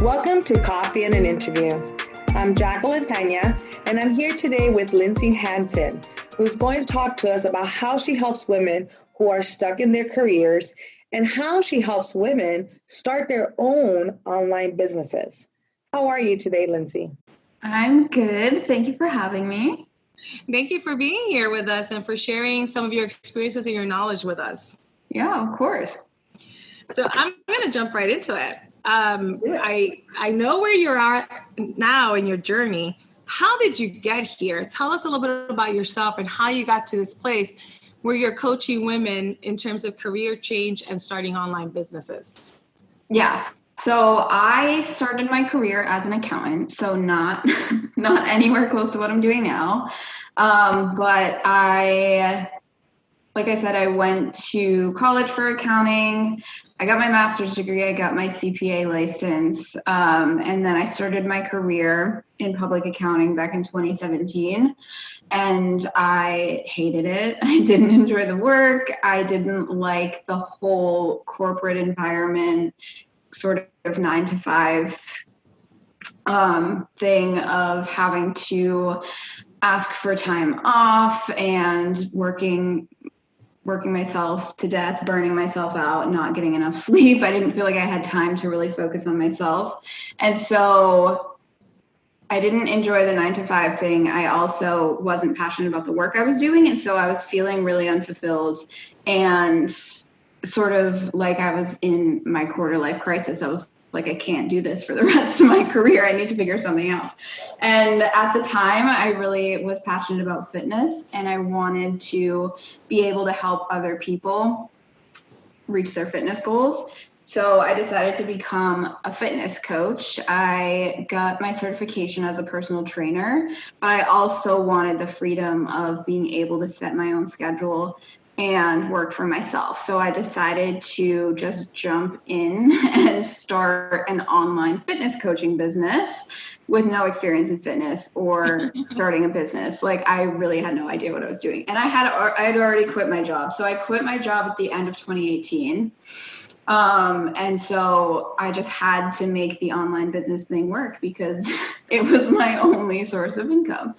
Welcome to Coffee and an Interview. I'm Jacqueline Pena, and I'm here today with Lindsay Hanson, who's going to talk to us about how she helps women who are stuck in their careers and how she helps women start their own online businesses. How are you today, Lindsay? I'm good. Thank you for having me. Thank you for being here with us and for sharing some of your experiences and your knowledge with us. Yeah, of course. So I'm going to jump right into it. I know where you are now in your journey. How did you get here? Tell us a little bit about yourself and how you got to this place where you're coaching women in terms of career change and starting online businesses. Yeah. So I started my career as an accountant, so not anywhere close to what I'm doing now. But like I said, I went to college for accounting. I got my master's degree. I got my CPA license. And then I started my career in public accounting back in 2017. And I hated it. I didn't enjoy the work. I didn't like the whole corporate environment, sort of 9 to 5 thing of having to ask for time off and working myself to death, burning myself out, not getting enough sleep. I didn't feel like I had time to really focus on myself. And so I didn't enjoy the 9 to 5 thing. I also wasn't passionate about the work I was doing. And so I was feeling really unfulfilled and sort of like I was in my quarter life crisis. I was like, I can't do this for the rest of my career. I need to figure something out. And at the time, I really was passionate about fitness, and I wanted to be able to help other people reach their fitness goals. So I decided to become a fitness coach. I got my certification as a personal trainer, but I also wanted the freedom of being able to set my own schedule and work for myself. So I decided to just jump in and start an online fitness coaching business with no experience in fitness or starting a business. Like, I really had no idea what I was doing. And I had already quit my job. So I quit my job at the end of 2018. And so I just had to make the online business thing work because it was my only source of income.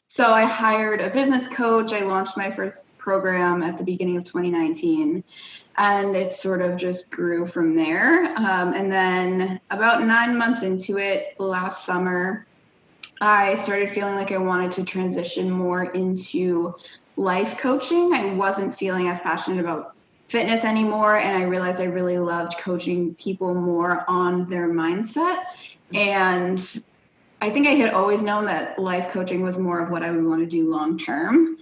So I hired a business coach. I launched my first program at the beginning of 2019, and it sort of just grew from there. And then about 9 months into it, last summer, I started feeling like I wanted to transition more into life coaching. I wasn't feeling as passionate about fitness anymore, and I realized I really loved coaching people more on their mindset. And I think I had always known that life coaching was more of what I would want to do long term.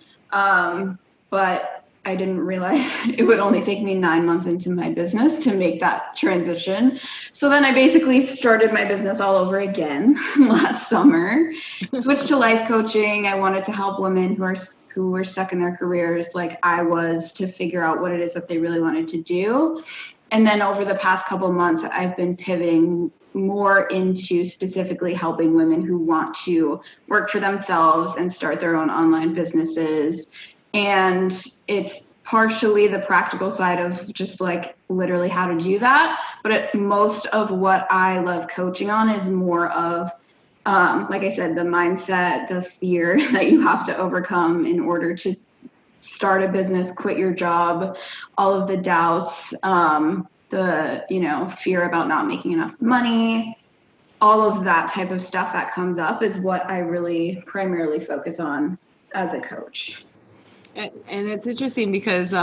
But I didn't realize it would only take me 9 months into my business to make that transition. So then I basically started my business all over again last summer, switched to life coaching. I wanted to help women who were stuck in their careers like I was to figure out what it is that they really wanted to do. And then over the past couple of months, I've been pivoting more into specifically helping women who want to work for themselves and start their own online businesses. And it's partially the practical side of just like literally how to do that. But most of what I love coaching on is more of, like I said, the mindset, the fear that you have to overcome in order to start a business, quit your job, all of the doubts, the fear about not making enough money, all of that type of stuff that comes up is what I really primarily focus on as a coach. And it's interesting because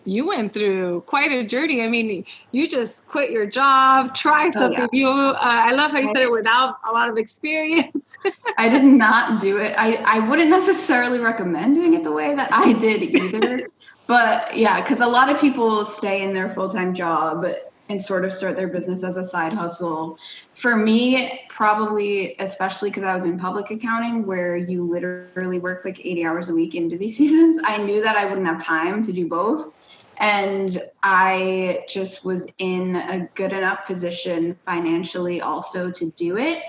you went through quite a journey. I mean, you just quit your job, try something new. I love how you said it without a lot of experience. I did not do it. I wouldn't necessarily recommend doing it the way that I did either. But yeah, because a lot of people stay in their full-time job and sort of start their business as a side hustle. For me, probably, especially because I was in public accounting where you literally work like 80 hours a week in busy seasons, I knew that I wouldn't have time to do both. And I just was in a good enough position financially also to do it.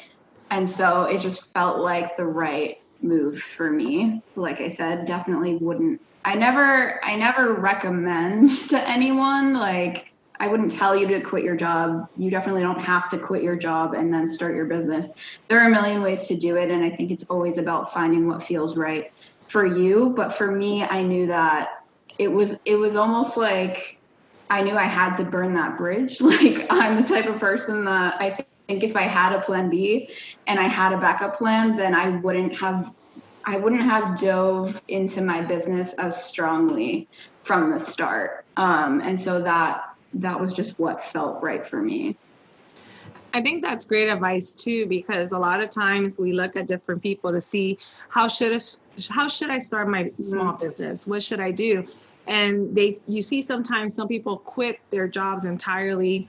And so it just felt like the right move for me. Like I said, definitely wouldn't. I never recommend to anyone, like, wouldn't tell you to quit your job. You definitely don't have to quit your job and then start your business. There are a million ways to do it. And I think it's always about finding what feels right for you. But for me, I knew that it was almost like I knew I had to burn that bridge. Like, I'm the type of person that I think if I had a plan B and I had a backup plan, then I wouldn't have dove into my business as strongly from the start. And so that was just what felt right for me. I think that's great advice too, because a lot of times we look at different people to see how should I start my small business? What should I do? And you see sometimes some people quit their jobs entirely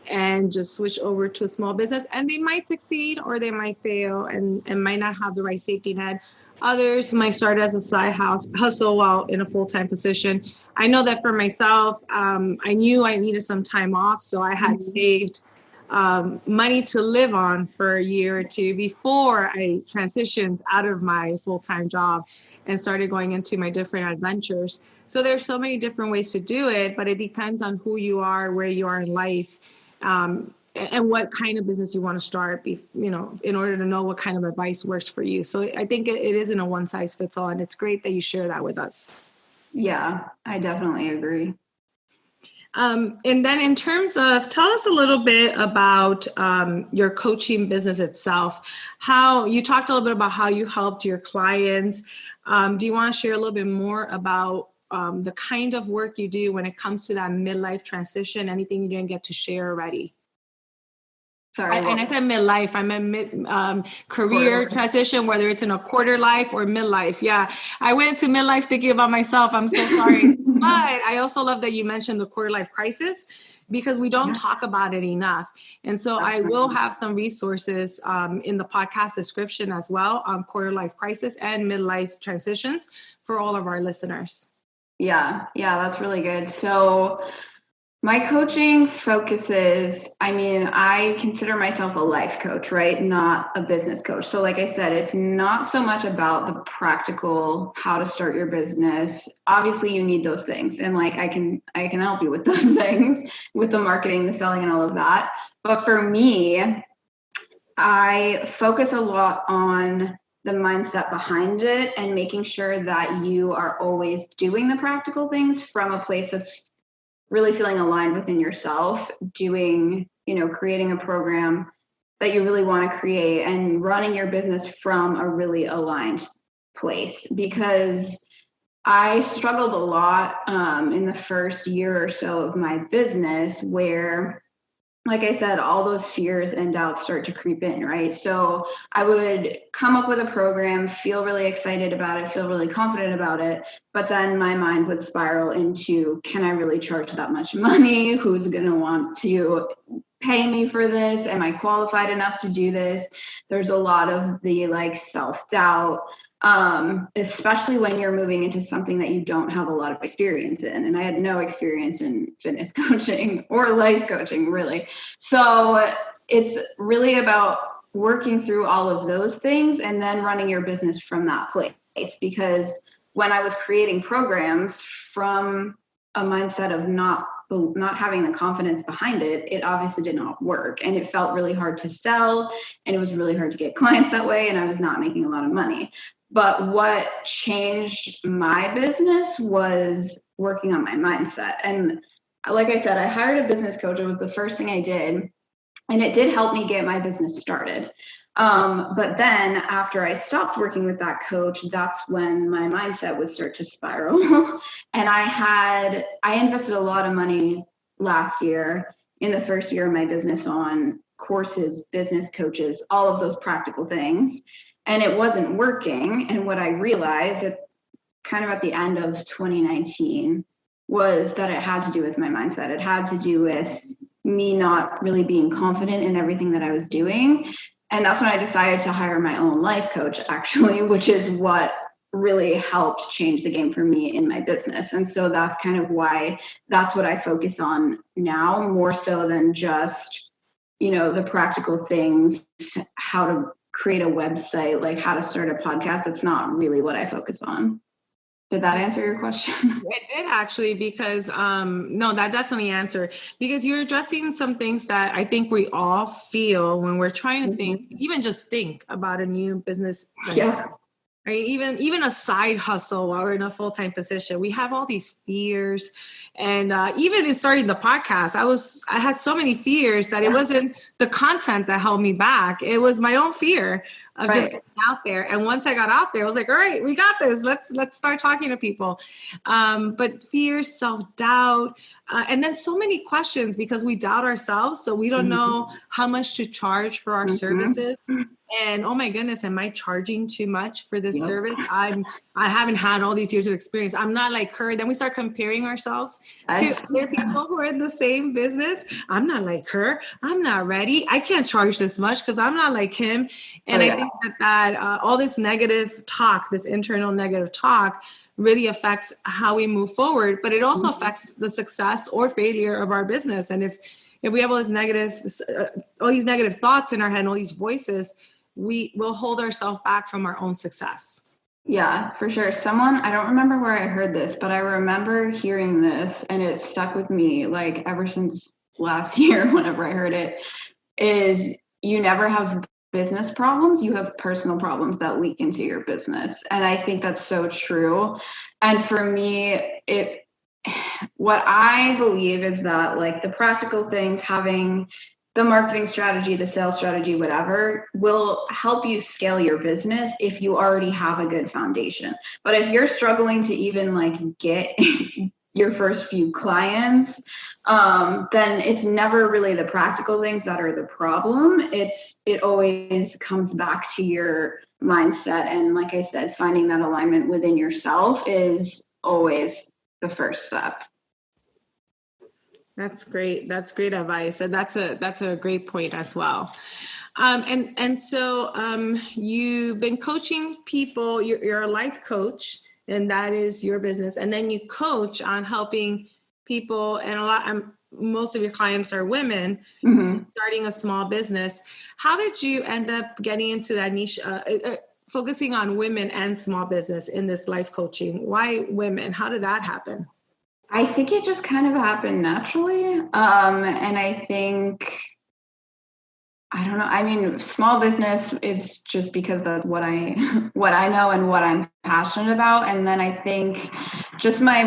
and just switch over to a small business, and they might succeed or they might fail and might not have the right safety net. Others might start as a side hustle while in a full-time position. I know that for myself, I knew I needed some time off, so I had saved money to live on for a year or two before I transitioned out of my full-time job and started going into my different adventures. So there's so many different ways to do it, but it depends on who you are, where you are in life, and what kind of business you want to start, in order to know what kind of advice works for you. So I think it isn't a one size fits all, and it's great that you share that with us. Yeah, I definitely agree. And then in terms of, tell us a little bit about your coaching business itself. How you talked a little bit about how you helped your clients. Do you want to share a little bit more about the kind of work you do when it comes to that midlife transition? Anything you didn't get to share already? Sorry. And I said midlife, I meant career transition, whether it's in a quarter life or midlife. Yeah, I went into midlife thinking about myself. I'm so sorry. But I also love that you mentioned the quarter life crisis, because we don't talk about it enough. And so I will have some resources in the podcast description as well on quarter life crisis and midlife transitions for all of our listeners. Yeah, that's really good. So my coaching focuses, I consider myself a life coach, right? Not a business coach. So like I said, it's not so much about the practical, how to start your business. Obviously you need those things. And like, I can help you with those things, with the marketing, the selling, and all of that. But for me, I focus a lot on the mindset behind it and making sure that you are always doing the practical things from a place of really feeling aligned within yourself, creating a program that you really want to create and running your business from a really aligned place. Because I struggled a lot in the first year or so of my business where, like I said, all those fears and doubts start to creep in, right? So I would come up with a program, feel really excited about it, feel really confident about it, but then my mind would spiral into, can I really charge that much money? Who's going to want to pay me for this? Am I qualified enough to do this? There's a lot of the self-doubt. Especially when you're moving into something that you don't have a lot of experience in. And I had no experience in fitness coaching or life coaching, really. So it's really about working through all of those things and then running your business from that place. Because when I was creating programs from a mindset of not having the confidence behind it, it obviously did not work. And it felt really hard to sell, and it was really hard to get clients that way. And I was not making a lot of money. But what changed my business was working on my mindset. And like I said, I hired a business coach. It was the first thing I did. And it did help me get my business started. But then after I stopped working with that coach, that's when my mindset would start to spiral. And I invested a lot of money last year in the first year of my business on courses, business coaches, all of those practical things. And it wasn't working. And what I realized kind of at the end of 2019 was that it had to do with my mindset. It had to do with me not really being confident in everything that I was doing. And that's when I decided to hire my own life coach, actually, which is what really helped change the game for me in my business. And so that's kind of why that's what I focus on now, more so than just, the practical things, how to create a website, like how to start a podcast. That's not really what I focus on. Did that answer your question? It did actually, because no, that definitely answered, because you're addressing some things that I think we all feel when we're trying to think, even just think about a new business venture. Yeah. Right? Even a side hustle while we're in a full-time position, we have all these fears. And even in starting the podcast, I had so many fears that it wasn't the content that held me back. It was my own fear of just getting out there. And once I got out there, I was like, all right, we got this. Let's start talking to people. But fears, self-doubt, and then so many questions, because we doubt ourselves. So we don't know how much to charge for our services. And oh my goodness, am I charging too much for this service? I haven't had all these years of experience. I'm not like her. Then we start comparing ourselves to other people who are in the same business. I'm not like her. I'm not ready. I can't charge this much because I'm not like him. And I think that all this negative talk, this internal negative talk, really affects how we move forward. But it also affects the success or failure of our business. And if we have all these negative thoughts in our head, and all these voices, we will hold ourselves back from our own success. Yeah, for sure. I don't remember where I heard this, but I remember hearing this, and it stuck with me like ever since last year, whenever I heard it, is you never have business problems, you have personal problems that leak into your business. And I think that's so true. And for me, what I believe is that like the practical things, having the marketing strategy, the sales strategy, whatever, will help you scale your business if you already have a good foundation. But if you're struggling to even like get your first few clients, then it's never really the practical things that are the problem. It always comes back to your mindset. And like I said, finding that alignment within yourself is always the first step. That's great. That's great advice. And that's a great point as well. And so you've been coaching people, you're a life coach, and that is your business. And then you coach on helping people, and most of your clients are women, starting a small business. How did you end up getting into that niche, focusing on women and small business in this life coaching? Why women? How did that happen? I think it just kind of happened naturally. And I think, I don't know. I mean, small business is just because that's what I know and what I'm passionate about. And then I think just my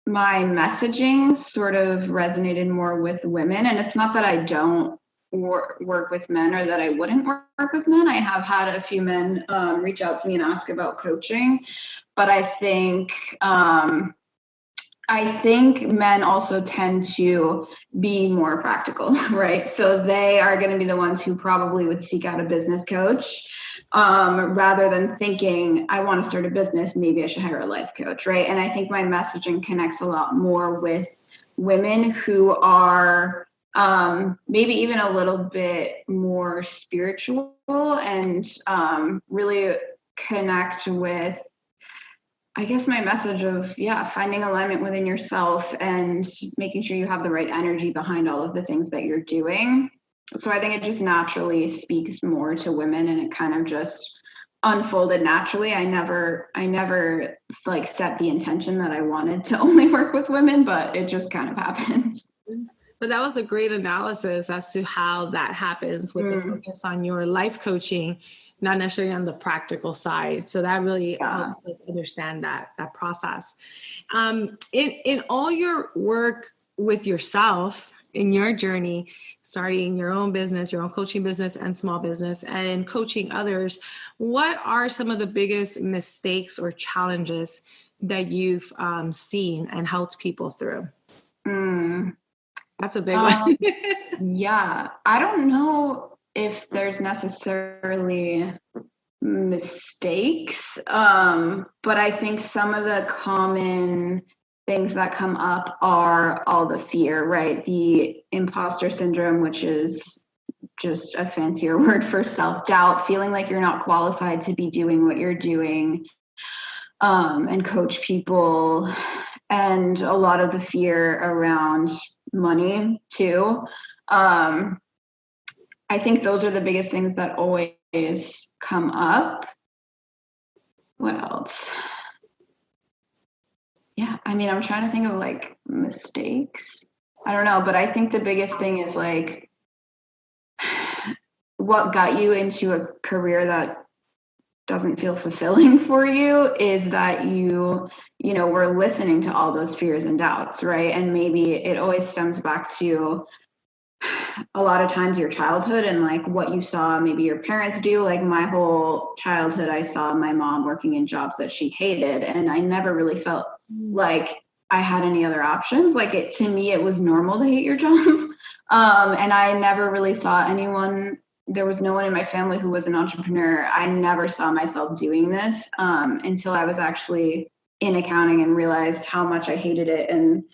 messaging sort of resonated more with women. And it's not that I don't work with men or that I wouldn't work with men. I have had a few men reach out to me and ask about coaching, but I think men also tend to be more practical, right? So they are going to be the ones who probably would seek out a business coach rather than thinking, I want to start a business, maybe I should hire a life coach, right? And I think my messaging connects a lot more with women who are maybe even a little bit more spiritual and really connect with, I guess, my message of, finding alignment within yourself and making sure you have the right energy behind all of the things that you're doing. So I think it just naturally speaks more to women, and it kind of just unfolded naturally. I never like set the intention that I wanted to only work with women, but it just kind of happened. But that was a great analysis as to how that happens with the focus on your life coaching, not necessarily on the practical side. So that really helps us understand that process. In all your work with yourself, in your journey, starting your own business, your own coaching business and small business, and coaching others, what are some of the biggest mistakes or challenges that you've seen and helped people through? That's a big one. Yeah, I don't know if there's necessarily mistakes, but I think some of the common things that come up are all the fear, right? The imposter syndrome, which is just a fancier word for self-doubt, feeling like you're not qualified to be doing what you're doing, and coach people, and a lot of the fear around money too. I think those are the biggest things that always come up. What else? I mean, I'm trying to think of like mistakes. I don't know, but I think the biggest thing is like what got you into a career that doesn't feel fulfilling for you is that you know, we're listening to all those fears and doubts, right? And maybe it always stems back to a lot of times your childhood and like what you saw maybe your parents do. Like my whole childhood, I saw my mom working in jobs that she hated, and I never really felt like I had any other options. Like it, to me, it was normal to hate your job. And I never really saw anyone, there was no one in my family who was an entrepreneur. I never saw myself doing this until I was actually in accounting and realized how much I hated it and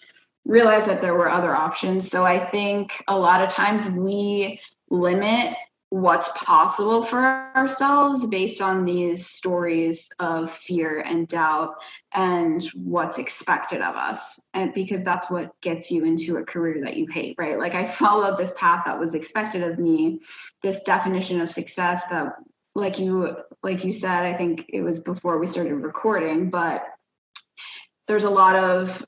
realized that there were other options. So I think a lot of times we limit what's possible for ourselves based on these stories of fear and doubt and what's expected of us. And because that's what gets you into a career that you hate, right? Like I followed this path that was expected of me, this definition of success that like you said, I think it was before we started recording, but there's a lot of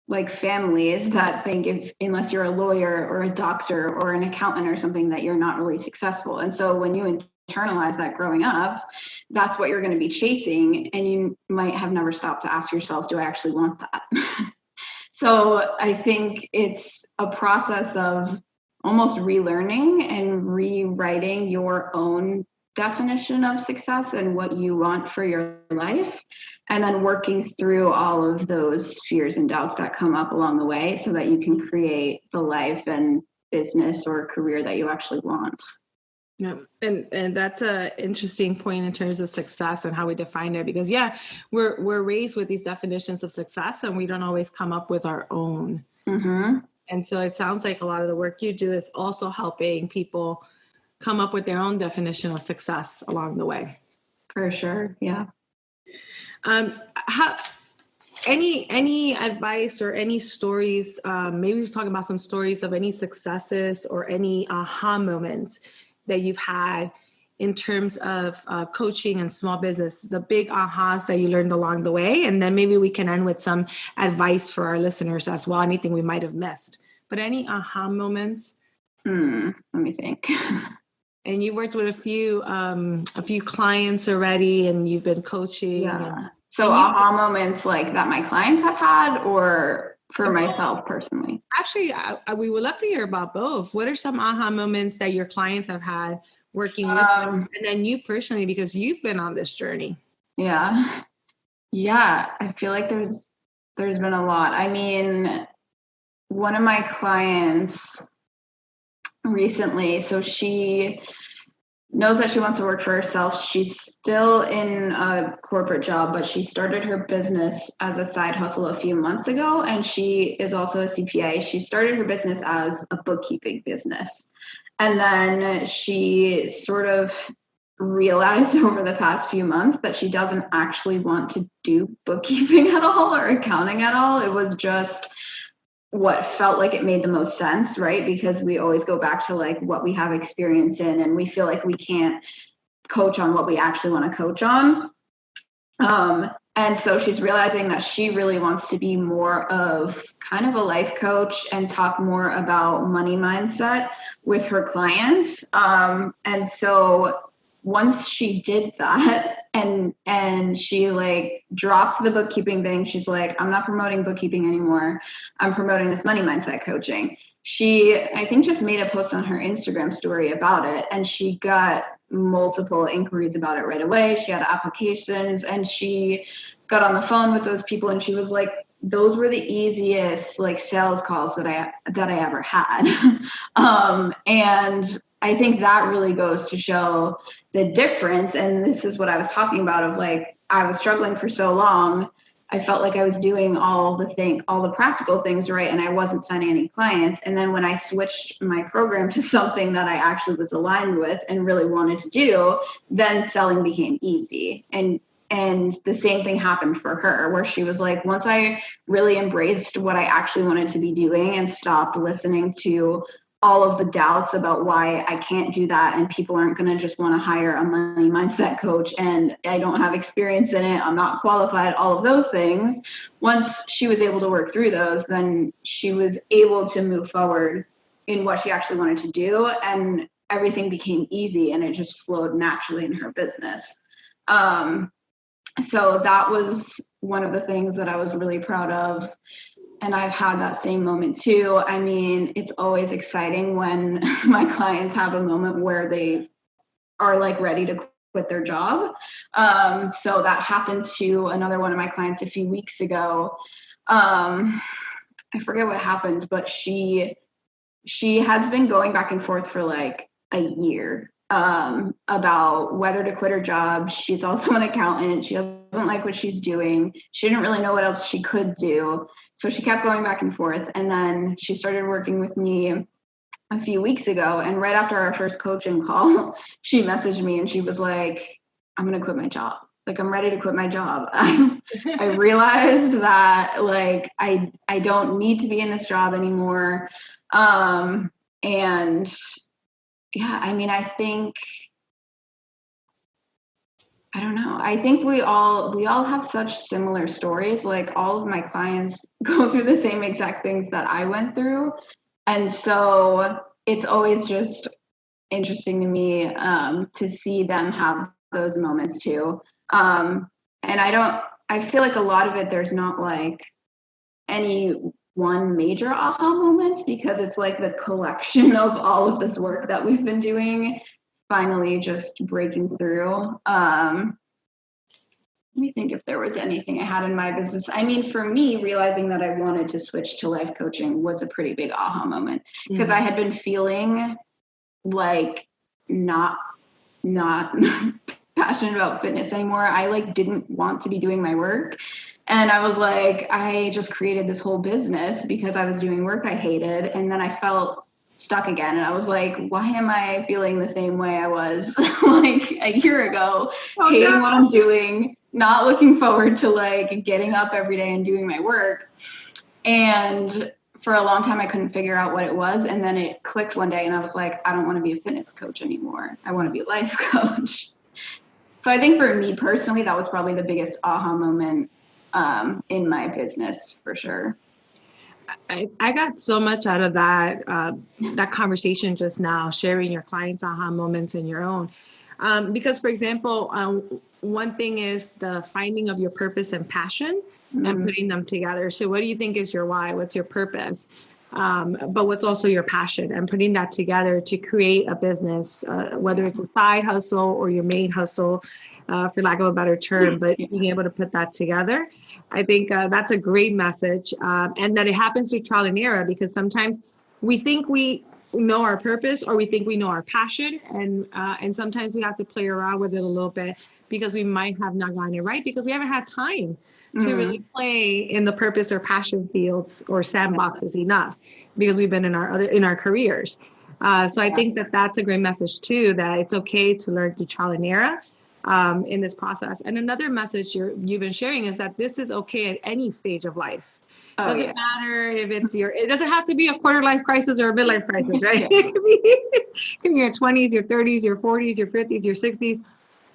like families that think if unless you're a lawyer or a doctor or an accountant or something that you're not really successful. And so when you internalize that growing up, that's what you're going to be chasing, and you might have never stopped to ask yourself, do I actually want that? So I think it's a process of almost relearning and rewriting your own definition of success and what you want for your life, and then working through all of those fears and doubts that come up along the way so that you can create the life and business or career that you actually want. Yeah, and that's a interesting point in terms of success and how we define it, because we're raised with these definitions of success and we don't always come up with our own. Mm-hmm. And so it sounds like a lot of the work you do is also helping people come up with their own definition of success along the way. For sure. Yeah. How, any advice or any stories, maybe we was talking about some stories of any successes or any aha moments that you've had in terms of coaching and small business, the big ahas that you learned along the way. And then maybe we can end with some advice for our listeners as well, anything we might have missed. But any aha moments? Let me think. And you've worked with a few clients already, and you've been coaching. Yeah. So aha moments like that my clients have had, or for myself personally? Actually, we would love to hear about both. What are some aha moments that your clients have had working with them, and then you personally, because you've been on this journey? Yeah. I feel like there's been a lot. I mean, one of my clients recently, so she knows that she wants to work for herself. She's still in a corporate job, but she started her business as a side hustle a few months ago, and she is also a CPA. She started her business as a bookkeeping business, and then she sort of realized over the past few months that she doesn't actually want to do bookkeeping at all or accounting at all. It was just what felt like it made the most sense, right? Because we always go back to like what we have experience in, and we feel like we can't coach on what we actually want to coach on. And so she's realizing that she really wants to be more of kind of a life coach and talk more about money mindset with her clients. And so once she did that and she like dropped the bookkeeping thing, she's like, I'm not promoting bookkeeping anymore. I'm promoting this money mindset coaching. She, I think, just made a post on her Instagram story about it, and she got multiple inquiries about it right away. She had applications, and she got on the phone with those people, and she was like, those were the easiest like sales calls that I ever had. And I think that really goes to show the difference. And this is what I was talking about of like, I was struggling for so long. I felt like I was doing all the practical things right, and I wasn't signing any clients. And then when I switched my program to something that I actually was aligned with and really wanted to do, then selling became easy. And the same thing happened for her, where she was like, once I really embraced what I actually wanted to be doing and stopped listening to all of the doubts about why I can't do that, and people aren't going to just want to hire a money mindset coach, and I don't have experience in it, I'm not qualified, all of those things. Once she was able to work through those, then she was able to move forward in what she actually wanted to do, and everything became easy, and it just flowed naturally in her business. So that was one of the things that I was really proud of. And I've had that same moment too. I mean, it's always exciting when my clients have a moment where they are like ready to quit their job. So that happened to another one of my clients a few weeks ago. I forget what happened, but she has been going back and forth for like a year about whether to quit her job. She's also an accountant. She doesn't like what she's doing. She didn't really know what else she could do. So she kept going back and forth. And then she started working with me a few weeks ago. And right after our first coaching call, she messaged me and she was like, I'm going to quit my job. Like, I'm ready to quit my job. I realized that like, I don't need to be in this job anymore. And yeah, I mean, I don't know. I think we all have such similar stories. Like, all of my clients go through the same exact things that I went through. And so it's always just interesting to me to see them have those moments too. And I feel like a lot of it, there's not like any one major aha moments, because it's like the collection of all of this work that we've been doing finally just breaking through. Let me think if there was anything I had in my business. I mean, for me, realizing that I wanted to switch to life coaching was a pretty big aha moment, because I had been feeling like not passionate about fitness anymore. I like didn't want to be doing my work. And I was like, I just created this whole business because I was doing work I hated. And then I felt stuck again. And I was like, why am I feeling the same way I was like a year ago, hating what I'm doing, not looking forward to like getting up every day and doing my work. And for a long time, I couldn't figure out what it was. And then it clicked one day and I was like, I don't want to be a fitness coach anymore. I want to be a life coach. So I think for me personally, that was probably the biggest aha moment in my business, for sure. I got so much out of that conversation just now, sharing your clients' aha moments and your own. Because, for example, one thing is the finding of your purpose and passion and putting them together. So what do you think is your why? What's your purpose? But what's also your passion, and putting that together to create a business, whether it's a side hustle or your main hustle, for lack of a better term, but being able to put that together. I think that's a great message, and that it happens through trial and error, because sometimes we think we know our purpose or we think we know our passion, and sometimes we have to play around with it a little bit, because we might have not gotten it right because we haven't had time to really play in the purpose or passion fields or sandboxes enough, because we've been in our careers. So I think that's a great message too, that it's okay to learn through trial and error in this process. And another message you've been sharing is that this is okay at any stage of life. Doesn't matter if it's it doesn't have to be a quarter life crisis or a midlife crisis, right? It can be your 20s, your 30s, your 40s, your 50s, your 60s.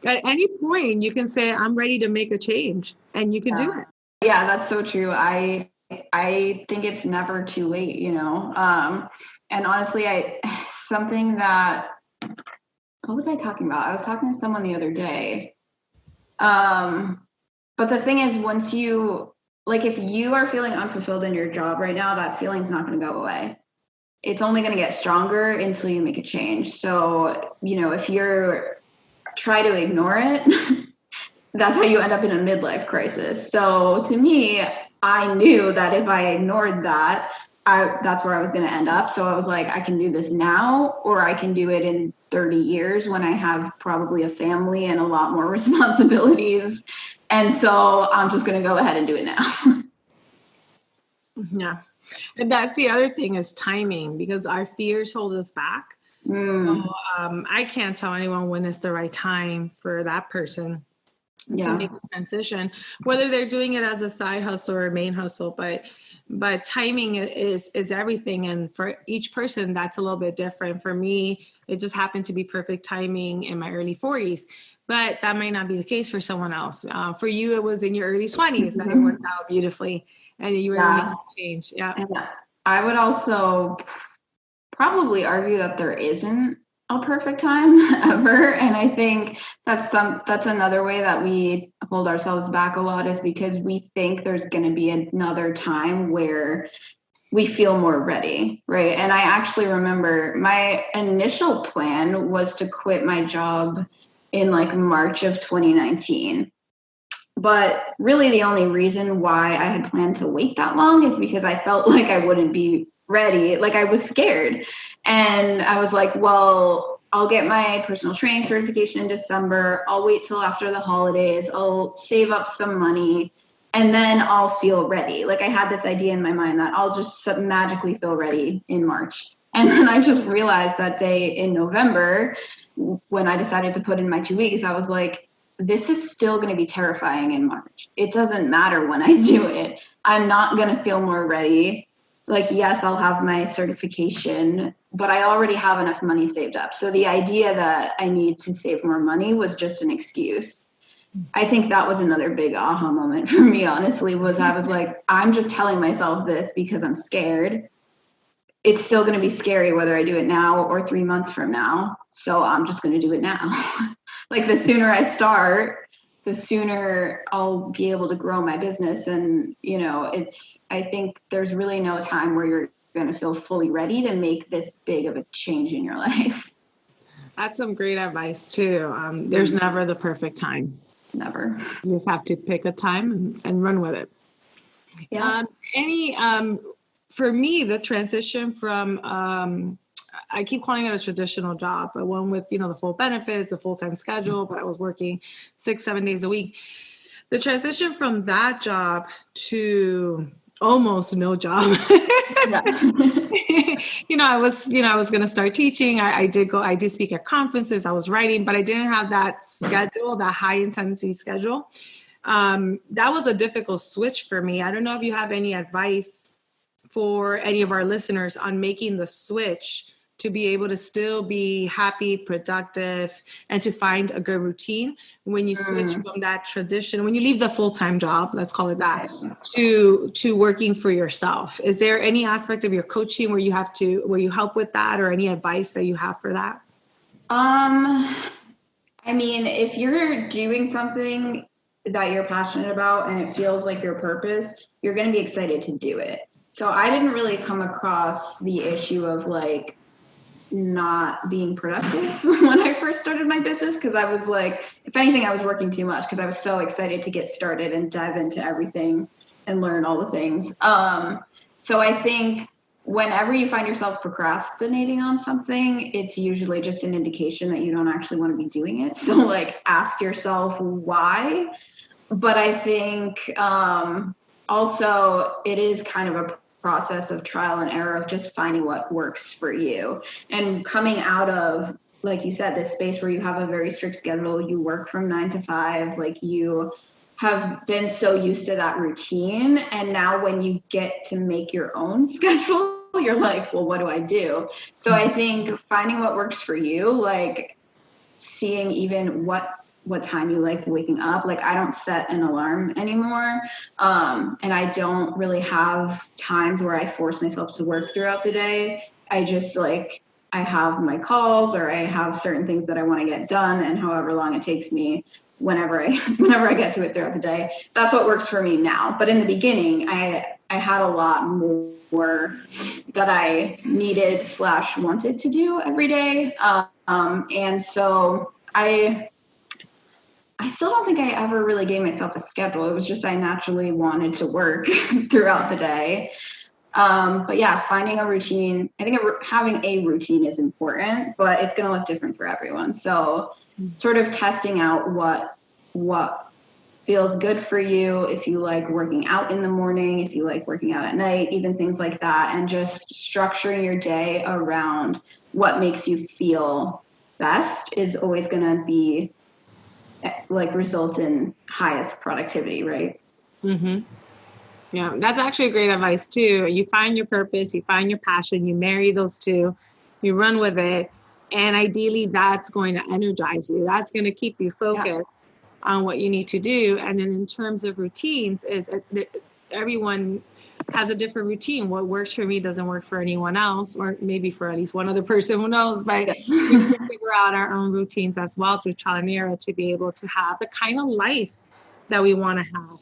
At any point, you can say, I'm ready to make a change, and you can do it. Yeah, that's so true. I think it's never too late, you know? And honestly, what was I talking about? I was talking to someone the other day. But the thing is, once if you are feeling unfulfilled in your job right now, that feeling's not going to go away. It's only going to get stronger until you make a change. So, if you're try to ignore it, that's how you end up in a midlife crisis. So to me, I knew that if I ignored that, that's where I was going to end up. So I was like, I can do this now, or I can do it in 30 years when I have probably a family and a lot more responsibilities. And so I'm just going to go ahead and do it now. Yeah. And that's the other thing, is timing, because our fears hold us back. So I can't tell anyone when it's the right time for that person. to make a transition, whether they're doing it as a side hustle or a main hustle, but timing is everything. And for each person, that's a little bit different. For me, it just happened to be perfect timing in my early 40s, but that might not be the case for someone else. For you, it was in your early 20s that it worked out beautifully and you were able to change. Yeah. And I would also probably argue that there isn't a perfect time ever. And I think that's another way that we hold ourselves back a lot, is because we think there's going to be another time where we feel more ready, right? And I actually remember my initial plan was to quit my job in like March of 2019. But really the only reason why I had planned to wait that long is because I felt like I wouldn't be ready. Like I was scared. And I was like, well, I'll get my personal training certification in December. I'll wait till after the holidays. I'll save up some money and then I'll feel ready. Like I had this idea in my mind that I'll just magically feel ready in March. And then I just realized that day in November, when I decided to put in my 2 weeks, I was like, this is still going to be terrifying in March. It doesn't matter when I do it. I'm not going to feel more ready. Like, yes, I'll have my certification, but I already have enough money saved up. So the idea that I need to save more money was just an excuse. I think that was another big aha moment for me, honestly, was I was like, I'm just telling myself this because I'm scared. It's still going to be scary whether I do it now or 3 months from now. So I'm just going to do it now. Like the sooner I start, the sooner I'll be able to grow my business. And, you know, I think there's really no time where you're going to feel fully ready to make this big of a change in your life. That's some great advice too. There's never the perfect time. Never. You just have to pick a time and run with it. Yeah. For me, the transition from, I keep calling it a traditional job, but one with, the full benefits, the full-time schedule, but I was working 6-7 days a week. The transition from that job to almost no job. I was going to start teaching. I did speak at conferences. I was writing, but I didn't have that schedule, that high intensity schedule. That was a difficult switch for me. I don't know if you have any advice for any of our listeners on making the switch to be able to still be happy, productive, and to find a good routine when you switch from that tradition, when you leave the full-time job, let's call it that, to working for yourself. Is there any aspect of your coaching where you help with that, or any advice that you have for that? I mean, if you're doing something that you're passionate about and it feels like your purpose, you're going to be excited to do it. So I didn't really come across the issue of like not being productive when I first started my business, because I was like, if anything, I was working too much because I was so excited to get started and dive into everything and learn all the things. So I think whenever you find yourself procrastinating on something, it's usually just an indication that you don't actually want to be doing it. So like ask yourself why. But I think also it is kind of a process of trial and error of just finding what works for you, and coming out of, like you said, this space where you have a very strict schedule, you work from 9 to 5, like you have been so used to that routine. And now when you get to make your own schedule, you're like, well, what do I do? So I think finding what works for you, like seeing even what time you like waking up. Like I don't set an alarm anymore. And I don't really have times where I force myself to work throughout the day. I just I have my calls, or I have certain things that I want to get done, and however long it takes me, whenever I get to it throughout the day, that's what works for me now. But in the beginning, I had a lot more that I needed / wanted to do every day. And so I still don't think I ever really gave myself a schedule. It was just I naturally wanted to work throughout the day. But yeah, finding a routine, I think having a routine is important, but it's going to look different for everyone. So sort of testing out what feels good for you, if you like working out in the morning, if you like working out at night, even things like that, and just structuring your day around what makes you feel best is always going to be like result in highest productivity, right? Mm-hmm. Yeah, that's actually great advice too. You find your purpose, you find your passion, you marry those two, you run with it, and ideally that's going to energize you. That's going to keep you focused on what you need to do. And then in terms of routines, everyone has a different routine. What works for me doesn't work for anyone else, or maybe for at least one other person, who knows? But we can figure out our own routines as well through trial and error to be able to have the kind of life that we want to have.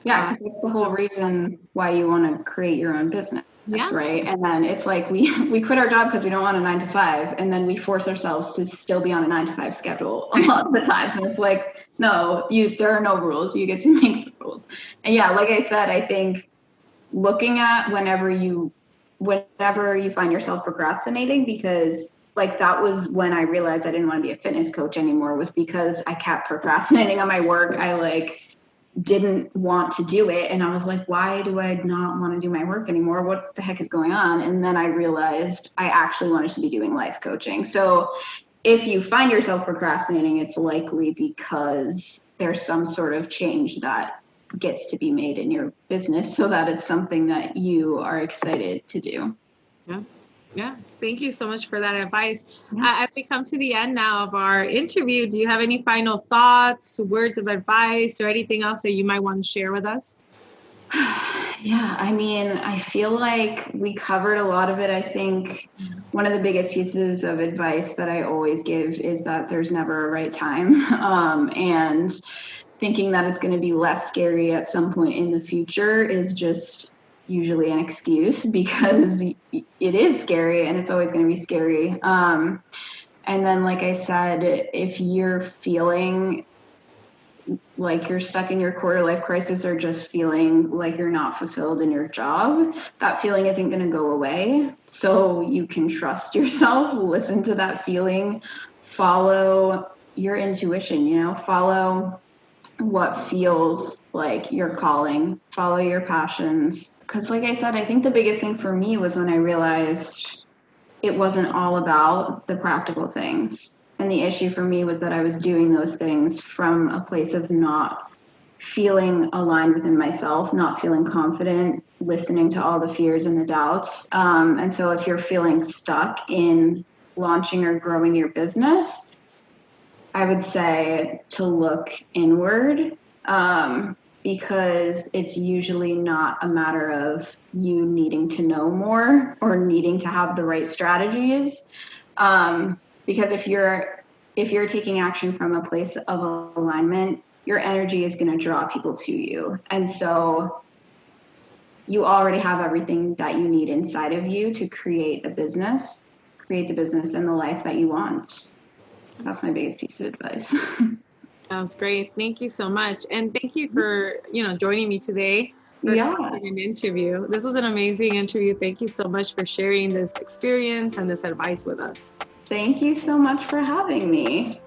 Yeah, 'cause that's the whole reason why you want to create your own business, Yeah. right? And then it's like we quit our job because we don't want a 9 to 5, and then we force ourselves to still be on a 9 to 5 schedule a lot of the times. And it's like, no, there are no rules. You get to make the rules. And yeah, like I said, I think looking at whenever you find yourself procrastinating, because like that was when I realized I didn't want to be a fitness coach anymore, was because I kept procrastinating on my work. I like didn't want to do it, and I was like, why do I not want to do my work anymore? What the heck is going on? And then I realized I actually wanted to be doing life coaching. So if you find yourself procrastinating, it's likely because there's some sort of change that gets to be made in your business so that it's something that you are excited to do. Yeah. Thank you so much for that advice. As we come to the end now of our interview, do you have any final thoughts, words of advice, or anything else that you might want to share with us? Yeah, I mean, I feel like we covered a lot of it. I think one of the biggest pieces of advice that I always give is that there's never a right time. And thinking that it's going to be less scary at some point in the future is just usually an excuse, because it is scary and it's always going to be scary. And then, like I said, if you're feeling like you're stuck in your quarter life crisis, or just feeling like you're not fulfilled in your job, that feeling isn't going to go away. So you can trust yourself, listen to that feeling, follow your intuition, follow what feels like your calling, follow your passions. Because like I said, I think the biggest thing for me was when I realized it wasn't all about the practical things. And the issue for me was that I was doing those things from a place of not feeling aligned within myself, not feeling confident, listening to all the fears and the doubts. And so if you're feeling stuck in launching or growing your business, I would say to look inward, because it's usually not a matter of you needing to know more or needing to have the right strategies. Because if you're taking action from a place of alignment, your energy is going to draw people to you. And so you already have everything that you need inside of you to create the business and the life that you want. That's my biggest piece of advice. Sounds great. Thank you so much. And thank you for, joining me today for an interview. This was an amazing interview. Thank you so much for sharing this experience and this advice with us. Thank you so much for having me.